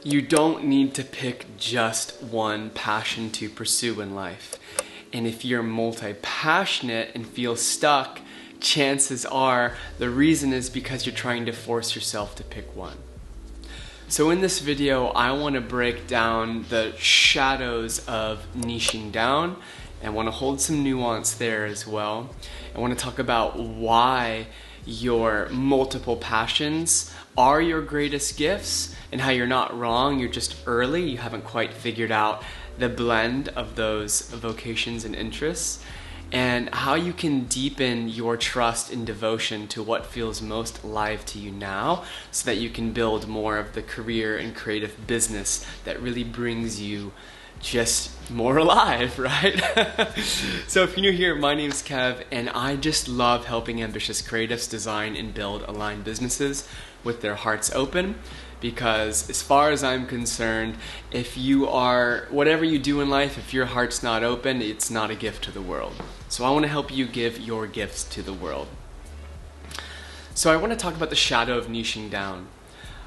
You don't need to pick just one passion to pursue in life. And if you're multi-passionate and feel stuck, chances are the reason is because you're trying to force yourself to pick one. So in this video, I want to break down the shadows of niching down and want to hold some nuance there as well. I want to talk about why your multiple passions are your greatest gifts and how you're not wrong, you're just early, you haven't quite figured out the blend of those vocations and interests, and how you can deepen your trust and devotion to what feels most alive to you now so that you can build more of the career and creative business that really brings you just more alive, right? So if you're new here, my name's Kev, and I just love helping ambitious creatives design and build aligned businesses with their hearts open, because as far as I'm concerned, if you are, whatever you do in life, if your heart's not open, it's not a gift to the world. So I want to help you give your gifts to the world. So I want to talk about the shadow of niching down.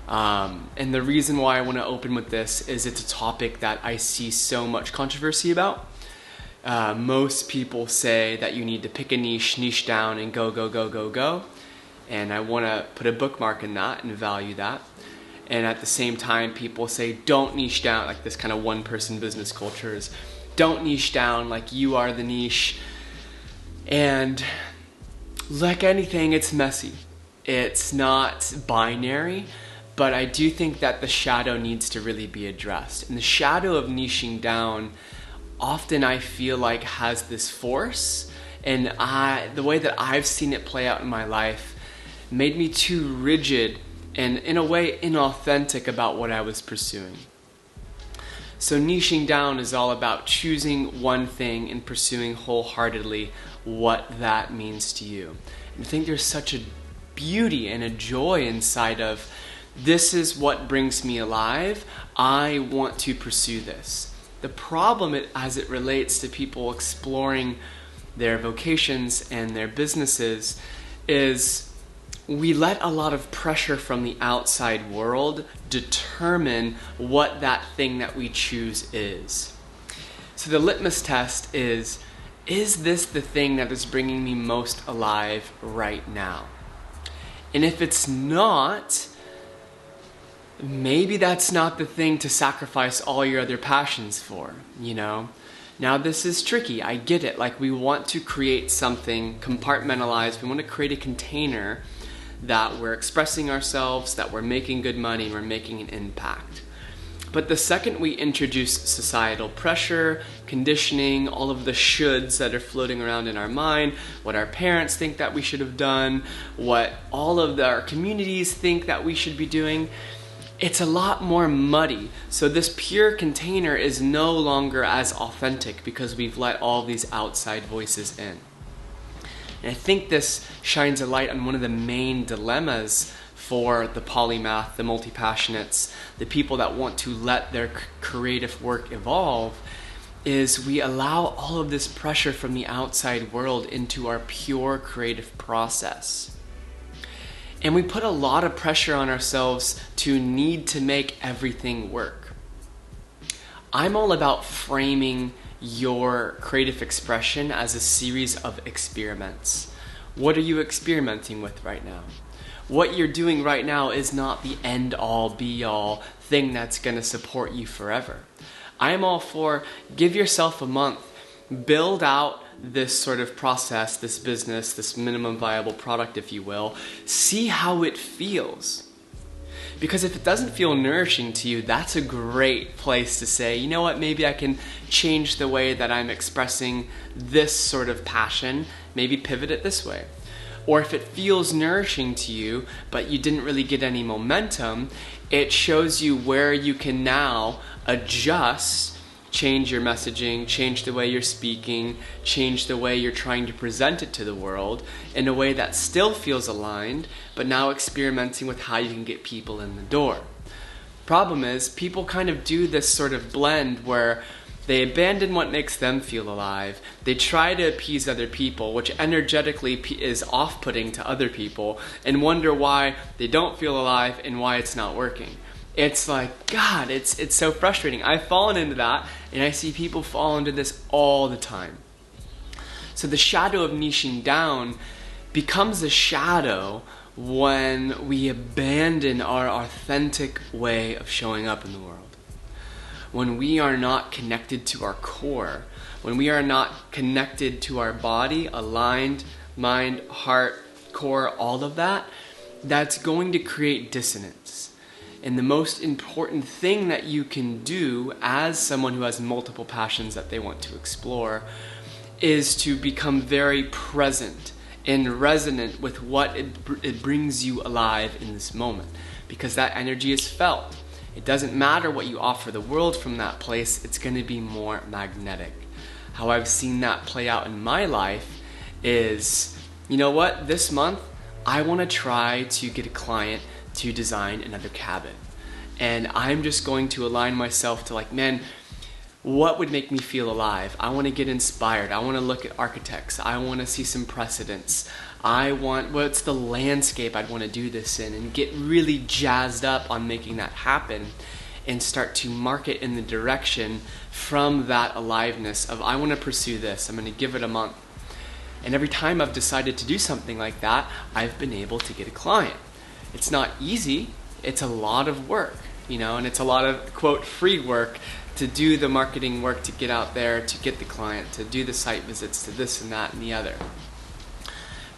And the reason why I want to open with this is it's a topic that I see so much controversy about. Most people say that you need to pick a niche down and go, go, go, go, go. And I want to put a bookmark in that and value that. And at the same time, people say don't niche down, like this kind of one-person business culture is don't niche down, like you are the niche. And like anything, it's messy. It's not binary. But I do think that the shadow needs to really be addressed. And the shadow of niching down often I feel like has this force. And the way that I've seen it play out in my life made me too rigid and in a way inauthentic about what I was pursuing. So niching down is all about choosing one thing and pursuing wholeheartedly what that means to you. And I think there's such a beauty and a joy inside of this is what brings me alive. I want to pursue this. The problem as it relates to people exploring their vocations and their businesses is we let a lot of pressure from the outside world determine what that thing that we choose is. So the litmus test is this the thing that is bringing me most alive right now? And if it's not, maybe that's not the thing to sacrifice all your other passions for, you know? Now this is tricky, I get it. Like we want to create something compartmentalized. We want to create a container that we're expressing ourselves, that we're making good money, and we're making an impact. But the second we introduce societal pressure, conditioning, all of the shoulds that are floating around in our mind, what our parents think that we should have done, what all of our communities think that we should be doing, it's a lot more muddy. So this pure container is no longer as authentic because we've let all these outside voices in. And I think this shines a light on one of the main dilemmas for the polymath, the multi-passionates, the people that want to let their creative work evolve, is we allow all of this pressure from the outside world into our pure creative process. And we put a lot of pressure on ourselves to need to make everything work. I'm all about framing your creative expression as a series of experiments. What are you experimenting with right now? What you're doing right now is not the end-all, be-all thing that's going to support you forever. I'm all for give yourself a month, build out this sort of process, this business, this minimum viable product, if you will, see how it feels. Because if it doesn't feel nourishing to you, that's a great place to say, you know what, maybe I can change the way that I'm expressing this sort of passion, maybe pivot it this way. Or if it feels nourishing to you, but you didn't really get any momentum, it shows you where you can now adjust, change your messaging, change the way you're speaking, change the way you're trying to present it to the world in a way that still feels aligned, but now experimenting with how you can get people in the door. Problem is, people kind of do this sort of blend where they abandon what makes them feel alive. They try to appease other people, which energetically is off-putting to other people, and wonder why they don't feel alive and why it's not working. It's like, God, it's so frustrating. I've fallen into that, and I see people fall into this all the time. So the shadow of niching down becomes a shadow when we abandon our authentic way of showing up in the world. When we are not connected to our core, when we are not connected to our body, aligned, mind, heart, core, all of that, that's going to create dissonance. And the most important thing that you can do as someone who has multiple passions that they want to explore is to become very present and resonant with what it brings you alive in this moment, because that energy is felt. It doesn't matter what you offer the world from that place, it's going to be more magnetic. How I've seen that play out in my life is, you know what, this month I want to try to get a client to design another cabin. And I'm just going to align myself to like, man, what would make me feel alive? I want to get inspired. I want to look at architects. I want to see some precedents. What's the landscape I'd want to do this in, and get really jazzed up on making that happen and start to market in the direction from that aliveness of, I want to pursue this. I'm going to give it a month. And every time I've decided to do something like that, I've been able to get a client. It's not easy. It's a lot of work, and it's a lot of, quote, free work to do the marketing work, to get out there, to get the client, to do the site visits, to this and that and the other.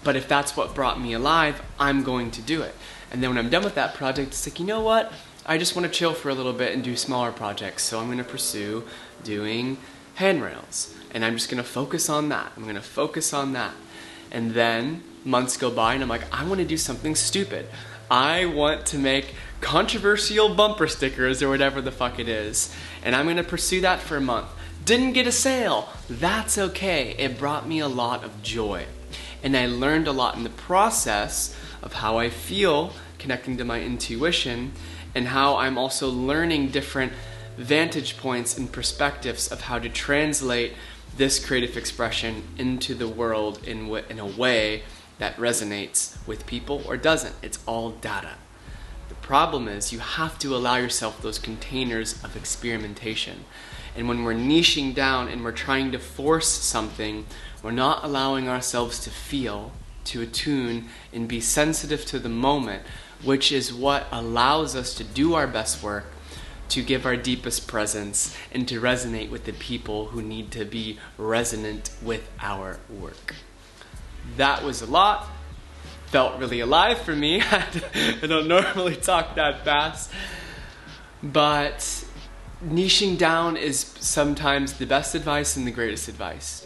But if that's what brought me alive, I'm going to do it. And then when I'm done with that project, it's like, you know what? I just want to chill for a little bit and do smaller projects. So I'm going to pursue doing handrails. And I'm just going to focus on that. I'm going to focus on that. And then months go by and I'm like, I want to do something stupid. I want to make controversial bumper stickers or whatever the fuck it is. And I'm going to pursue that for a month. Didn't get a sale. That's okay. It brought me a lot of joy. And I learned a lot in the process of how I feel, connecting to my intuition, and how I'm also learning different vantage points and perspectives of how to translate this creative expression into the world in a way that resonates with people or doesn't. It's all data. The problem is you have to allow yourself those containers of experimentation. And when we're niching down and we're trying to force something, we're not allowing ourselves to feel, to attune, and be sensitive to the moment, which is what allows us to do our best work, to give our deepest presence, and to resonate with the people who need to be resonant with our work. That was a lot. Felt really alive for me. I don't normally talk that fast. But niching down is sometimes the best advice and the greatest advice.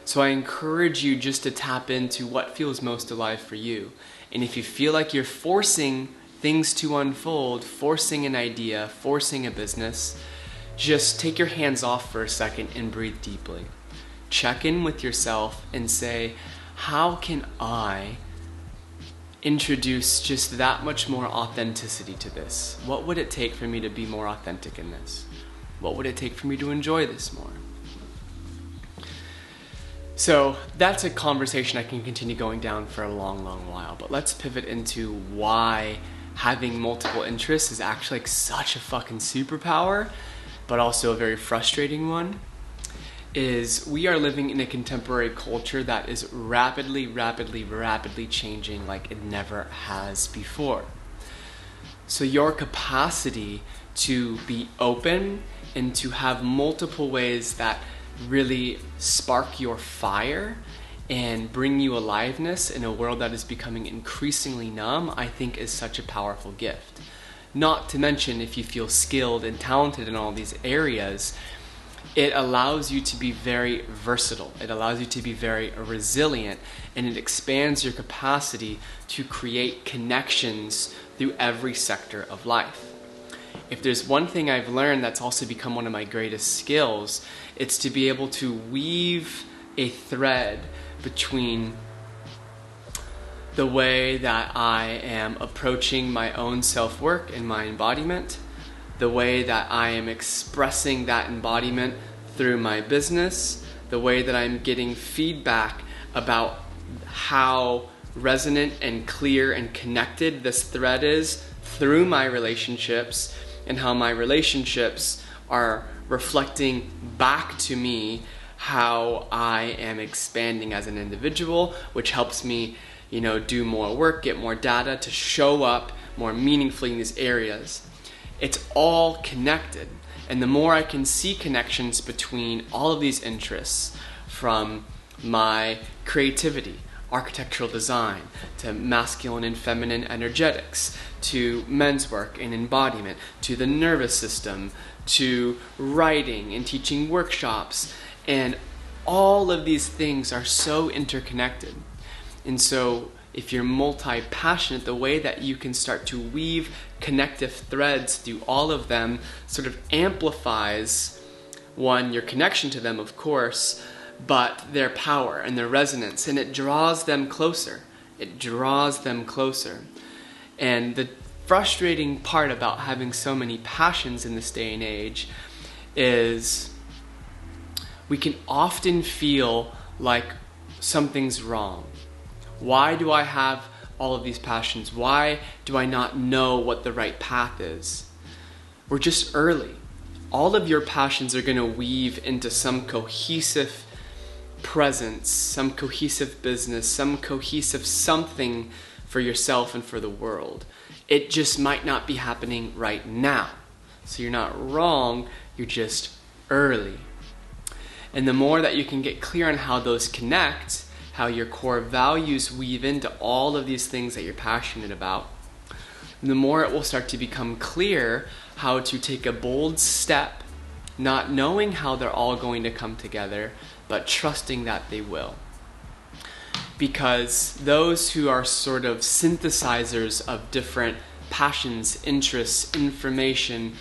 So I encourage you just to tap into what feels most alive for you. And if you feel like you're forcing things to unfold, forcing an idea, forcing a business, just take your hands off for a second and breathe deeply. Check in with yourself and say, how can I introduce just that much more authenticity to this? What would it take for me to be more authentic in this? What would it take for me to enjoy this more? So that's a conversation I can continue going down for a long, long while, but let's pivot into why having multiple interests is actually like such a fucking superpower, but also a very frustrating one. Is we are living in a contemporary culture that is rapidly changing like it never has before. So your capacity to be open and to have multiple ways that really spark your fire and bring you aliveness in a world that is becoming increasingly numb, I think is such a powerful gift. Not to mention, if you feel skilled and talented in all these areas, it allows you to be very versatile. It allows you to be very resilient, and it expands your capacity to create connections through every sector of life. If there's one thing I've learned that's also become one of my greatest skills, it's to be able to weave a thread between the way that I am approaching my own self-work and my embodiment, the way that I am expressing that embodiment through my business, the way that I'm getting feedback about how resonant and clear and connected this thread is through my relationships, and how my relationships are reflecting back to me how I am expanding as an individual, which helps me, do more work, get more data to show up more meaningfully in these areas. It's all connected. And the more I can see connections between all of these interests, from my creativity, architectural design, to masculine and feminine energetics, to men's work and embodiment, to the nervous system, to writing and teaching workshops, and all of these things are so interconnected. And so if you're multi-passionate, the way that you can start to weave connective threads through all of them sort of amplifies, one, your connection to them, of course, but their power and their resonance, and it draws them closer. It draws them closer. And the frustrating part about having so many passions in this day and age is we can often feel like something's wrong. Why do I have all of these passions? Why do I not know what the right path is? We're just early. All of your passions are going to weave into some cohesive presence, some cohesive business, some cohesive something for yourself and for the world. It just might not be happening right now. So you're not wrong, you're just early. And the more that you can get clear on how those connect, how your core values weave into all of these things that you're passionate about, the more it will start to become clear how to take a bold step, not knowing how they're all going to come together, but trusting that they will. Because those who are sort of synthesizers of different passions, interests, information,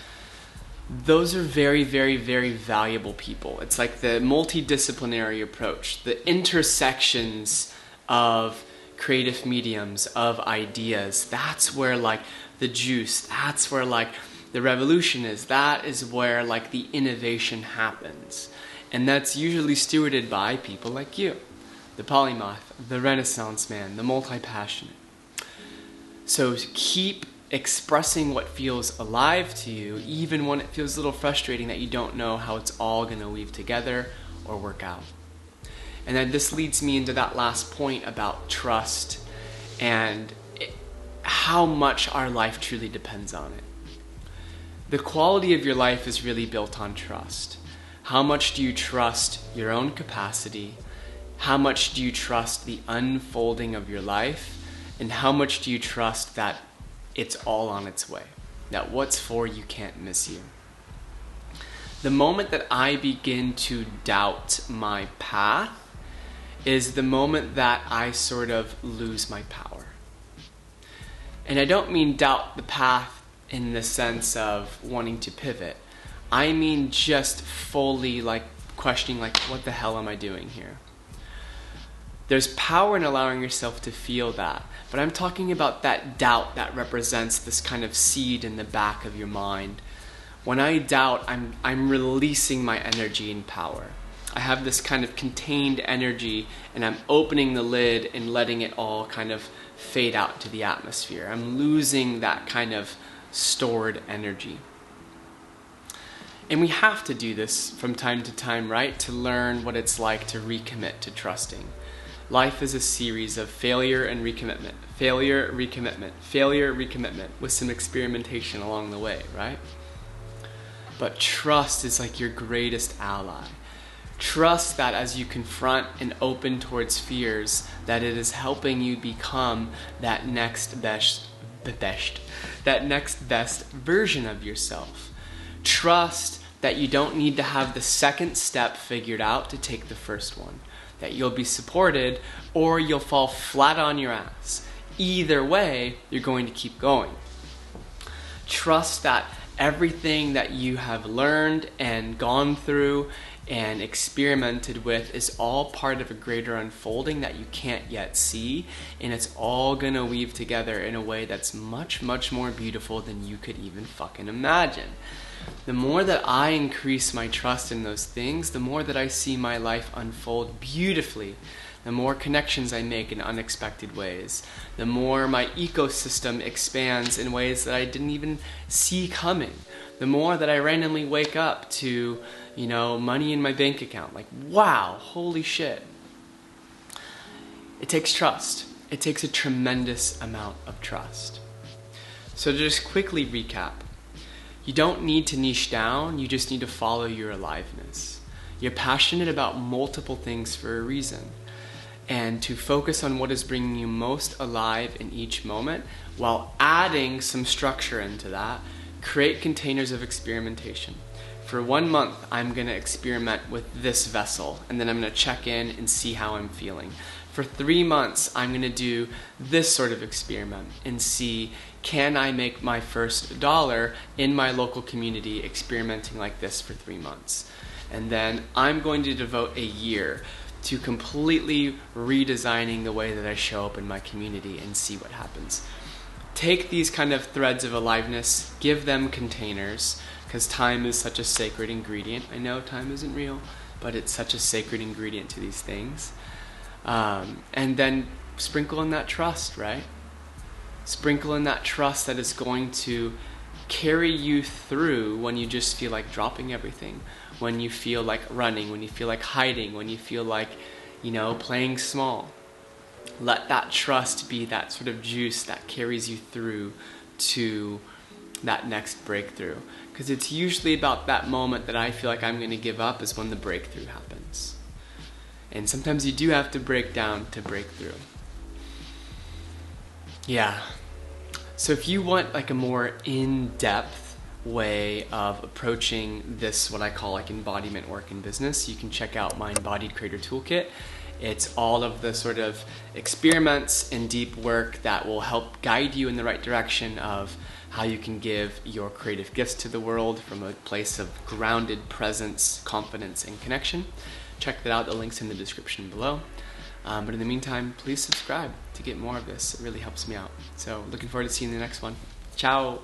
those are very, very, very valuable people. It's like the multidisciplinary approach, the intersections of creative mediums, of ideas. That's where like the juice, that's where like the revolution is. That is where like the innovation happens. And that's usually stewarded by people like you, the polymath, the Renaissance man, the multi-passionate. So keep expressing what feels alive to you, even when it feels a little frustrating that you don't know how it's all going to weave together or work out. And then this leads me into that last point about trust and how much our life truly depends on it. The quality of your life is really built on trust. How much do you trust your own capacity? How much do you trust the unfolding of your life? And how much do you trust that it's all on its way? That what's for you can't miss you. The moment that I begin to doubt my path is the moment that I sort of lose my power. And I don't mean doubt the path in the sense of wanting to pivot. I mean just fully like questioning like, what the hell am I doing here? There's power in allowing yourself to feel that. But I'm talking about that doubt that represents this kind of seed in the back of your mind. When I doubt, I'm releasing my energy and power. I have this kind of contained energy and I'm opening the lid and letting it all kind of fade out to the atmosphere. I'm losing that kind of stored energy. And we have to do this from time to time, right? To learn what it's like to recommit to trusting. Life is a series of failure and recommitment, failure, recommitment, failure, recommitment, with some experimentation along the way, right? But trust is like your greatest ally. Trust that as you confront and open towards fears, that it is helping you become that next best version of yourself. Trust that you don't need to have the second step figured out to take the first one. That you'll be supported or you'll fall flat on your ass. Either way, you're going to keep going. Trust that everything that you have learned and gone through and experimented with is all part of a greater unfolding that you can't yet see, and it's all gonna weave together in a way that's much, much more beautiful than you could even fucking imagine. The more that I increase my trust in those things, the more that I see my life unfold beautifully. the more connections I make in unexpected ways, the more my ecosystem expands in ways that I didn't even see coming, the more that I randomly wake up to, money in my bank account. Like, wow, holy shit. It takes trust. It takes a tremendous amount of trust. So to just quickly recap, you don't need to niche down, you just need to follow your aliveness. You're passionate about multiple things for a reason. And to focus on what is bringing you most alive in each moment, while adding some structure into that, create containers of experimentation. For 1 month, I'm going to experiment with this vessel, and then I'm going to check in and see how I'm feeling. For 3 months, I'm going to do this sort of experiment and see, can I make my first dollar in my local community experimenting like this for 3 months? And then I'm going to devote a year to completely redesigning the way that I show up in my community and see what happens. Take these kind of threads of aliveness, give them containers, because time is such a sacred ingredient. I know time isn't real, but it's such a sacred ingredient to these things. And then sprinkle in that trust, right? Sprinkle in that trust that is going to carry you through when you just feel like dropping everything, when you feel like running, when you feel like hiding, when you feel like, playing small. Let that trust be that sort of juice that carries you through to that next breakthrough. Because it's usually about that moment that I feel like I'm going to give up is when the breakthrough happens. And sometimes you do have to break down to break through. Yeah. So if you want like a more in-depth way of approaching this, what I call like embodiment work in business, you can check out my Embodied Creative Toolkit. It's all of the sort of experiments and deep work that will help guide you in the right direction of how you can give your creative gifts to the world from a place of grounded presence, confidence, and connection. Check that out. The link's in the description below. But in the meantime, please subscribe to get more of this. It really helps me out. So looking forward to seeing the next one. Ciao.